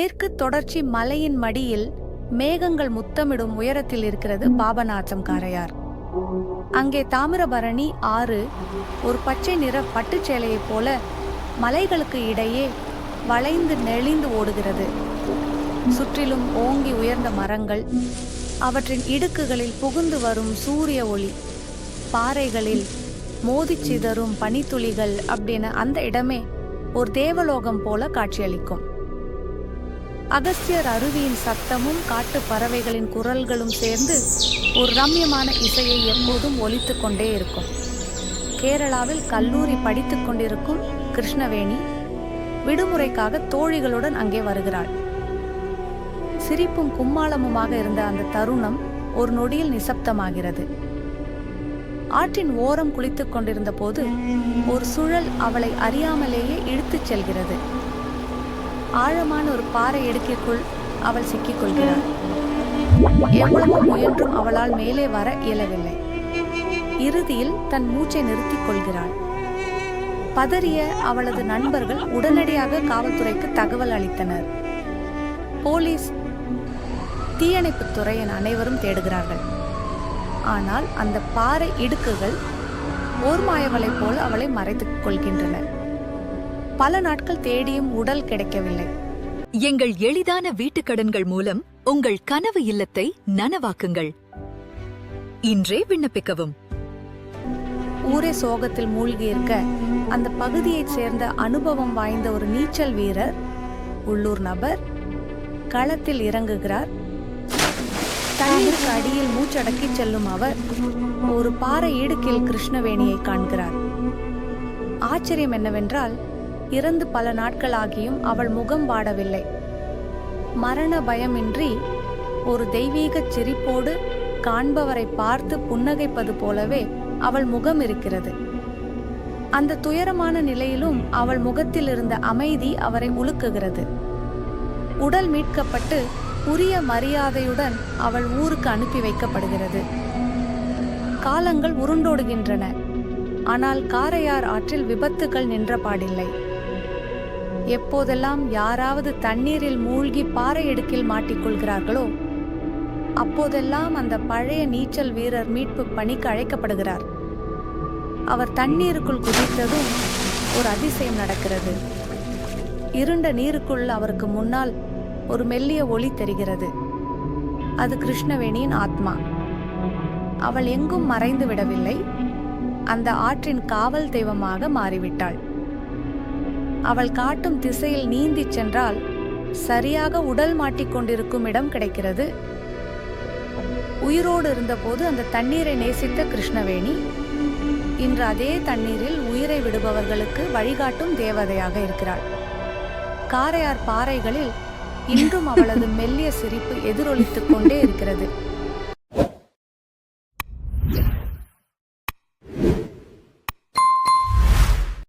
மேற்கு தொடர்ச்சி மலையின் மடியில் மேகங்கள் முத்தமிடும் உயரத்தில் இருக்கிறது பாபநாசம் காரையார். அங்கே தாமிரபரணி ஆறு ஒரு பச்சை நிற பட்டுச்சேலையைப் போல மலைகளுக்கு இடையே வளைந்து நெளிந்து ஓடுகிறது. சுற்றிலும் ஓங்கி உயர்ந்த மரங்கள், அவற்றின் இடுக்குகளில் புகுந்து வரும் சூரிய ஒளி, பாறைகளில் மோதி சிதறும் பனித்துளிகள் அப்படின்னு அந்த இடமே ஒரு தேவலோகம் போல காட்சியளிக்கும். அகஸ்தியர் அருவியின் சத்தமும் காட்டு பறவைகளின் குரல்களும் சேர்ந்து ஒரு ரம்யமான இசையை எப்போதும் ஒலித்து கொண்டே இருக்கும். கேரளாவில் கல்லூரி படித்துக் கொண்டிருக்கும் கிருஷ்ணவேணி விடுமுறைக்காக தோழிகளுடன் அங்கே வருகிறாள். சிரிப்பும் கும்மாளமுமாக இருந்த அந்த தருணம் ஒரு நொடியில் நிசப்தமாகிறது. ஆற்றின் ஓரம் குளித்துக் கொண்டிருந்த போது ஒரு சுழல் அவளை அறியாமலேயே இழுத்துச் செல்கிறது. ஆழமான ஒரு பாறை இடுக்கிற்குள் அவள் சிக்கிக் கொள்கிறாள். எவ்வளவு முயன்றும் அவளால் மேலே வர இயலவில்லை. இறுதியில் தன் மூச்சை நிறுத்திக் கொள்கிறாள். பதறிய அவளது நண்பர்கள் உடனடியாக காவல்துறைக்கு தகவல் அளித்தனர். போலீஸ், தீயணைப்புத் துறை என அனைவரும் தேடுகிறார்கள். ஆனால் அந்த பாறை இடுக்குகள் ஓர்மாயவளை போல அவளை மறைத்துக் கொள்கின்றன. பல நாட்கள் தேடியும் உடல் கிடைக்கவில்லை. எங்கள் எளிதான வீட்டுக்கடன்கள் மூலம் உங்கள் கனவு இல்லத்தை நனவாக்குங்கள். இன்றே விண்ணப்பிக்கவும். ஊரே சோகத்தில் மூழ்கியிருக்க அந்த பகுதியைச் சேர்ந்த அனுபவம் வாய்ந்த ஒரு நீச்சல் வீரர், உள்ளூர் நபர், களத்தில் இறங்குகிறார். தண்ணீருக்கு அடியில் மூச்சடக்கி செல்லும் அவர் ஒரு பாறை இடுக்கில் கிருஷ்ணவேணியை காண்கிறார். ஆச்சரியம் என்னவென்றால், இறந்து பல நாட்களாகியும் அவள் முகம் வாடவில்லை. மரண பயமின்றி ஒரு தெய்வீக சிரிப்போடு காண்பவரை பார்த்து புன்னகைப்பது போலவே அவள் முகம் இருக்கிறது. அந்த துயரமான நிலையிலும் அவள் முகத்தில் இருந்த அமைதி அவரை உலுக்குகிறது. உடல் மீட்கப்பட்டு உரிய மரியாதையுடன் அவள் ஊருக்கு அனுப்பி வைக்கப்படுகிறது. காலங்கள் உருண்டோடுகின்றன. ஆனால் காரையார் ஆற்றில் விபத்துகள் நின்ற பாடில்லை. எப்போதெல்லாம் யாராவது தண்ணீரில் மூழ்கி பாறை இடுக்கில் மாட்டிக்கொள்கிறார்களோ அப்போதெல்லாம் அந்த பழைய நீச்சல் வீரர் மீட்பு பணிக்கு அழைக்கப்படுகிறார். அவர் தண்ணீருக்குள் குதித்ததும் ஒரு அதிசயம் நடக்கிறது. இருண்ட நீருக்குள் அவருக்கு முன்னால் ஒரு மெல்லிய ஒளி தெரிகிறது. அது கிருஷ்ணவேணியின் ஆத்மா. அவள் எங்கும் மறைந்து விடவில்லை. அந்த ஆற்றின் காவல் தெய்வமாக மாறிவிட்டாள். அவள் காட்டும் திசையில் நீந்திச் சென்றால் சரியாக உடல் மாட்டிக்கொண்டிருக்கும் இடம் கிடைக்கிறது. உயிரோடு இருந்தபோது அந்த தண்ணீரை நேசித்த கிருஷ்ணவேணி இன்று அதே தண்ணீரில் உயிரை விடுபவர்களுக்கு வழிகாட்டும் தேவதையாக இருக்கிறாள். காரையார் பாறைகளில் இன்றும் அவளது மெல்லிய சிரிப்பு எதிரொலித்துக் கொண்டே இருக்கிறது.